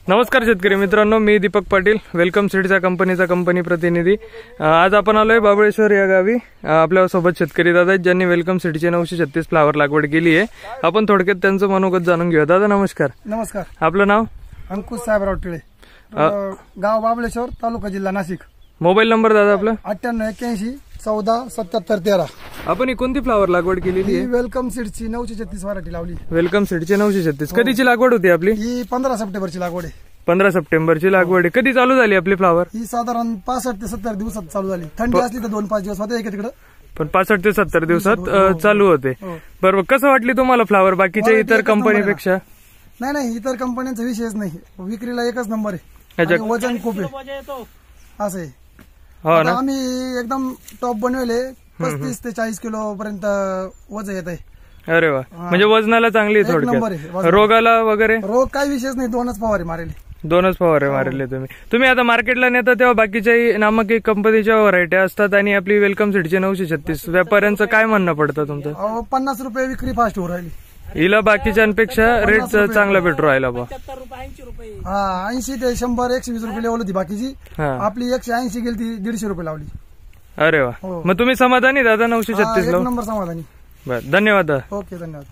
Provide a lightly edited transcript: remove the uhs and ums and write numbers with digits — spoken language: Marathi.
नमस्कार शेतकरी मित्रांनो, मी दीपक पाटील, वेलकम सीड्सच्या कंपनीचा कंपनी प्रतिनिधी। आज आपण आलोय बाबळेश्वर या गावी। आपल्या सोबत शेतकरी दादा आहेत ज्यांनी वेलकम सीडचे 936 फ्लावर लागवड केली आहे। आपण थोडक्यात त्यांचं मनोगत जाणून घेऊया। दादा नमस्कार। नमस्कार। आपलं नाव? अंकुश साहेबराव टिळे, गाव बाबळेश्वर, तालुका जिल्हा नाशिक। मोबाईल नंबर दादा आपला? 9881 14 77 13। आपण कोणती फ्लावर लागवड केलेली आहे? वेलकम सीडची 936 व्हरायटी लावली। वेलकम सीडची 936 कधीची लागवड होती आपली? ही 15 सप्टेंबरची लागवड आहे। 15 सप्टेंबरची लागवड आहे। कधी चालू झाली आपली फ्लावर? ही साधारण 65 ते 70 दिवसात चालू झाली। थंडी असली तर 2-5 दिवस होते इकडे तिकडे, पण 65 ते 70 दिवसात चालू होते। बरोबर। कसं वाटली तुम्हाला फ्लावर बाकीच्या इतर कंपनीपेक्षा? नाही, इतर कंपन्यांचा विषयच नाही, विक्रीला एकच नंबर आहे आणि वजन खूप आहे असं आहे। हो ना, आम्ही एकदम टॉप बनवले, 35 ते 40 किलो पर्यंत वजन येत आहे। अरे वा, म्हणजे वजनाला चांगली नंबर थोडक्यात। आहे। रोगाला वगैरे रोग काही विशेष नाही, 2च फवारे मारले। 2च फवारे मारले तुम्ही आता मार्केटला नेता तेव्हा बाकीच्याही नामांकित कंपनीच्या व्हरायटी असतात आणि आपली वेलकम सीडची 936 व्यापाऱ्यांचं काय म्हणणं पडतं तुमचं? 50 रुपये विक्री फास्ट होऊ राहिली। हिला बाकीच्यांपेक्षा रेट चांगला भेटू राहिला बा। 80 ते 100 120 रुपये लेवल होती बाकीची, आपली 180 गेली ती 150 रुपये लावली। अरे वा, मग तुम्ही समाधानी दादा 936 एक नंबर समाधानी। बरं, धन्यवाद। ओके, धन्यवाद।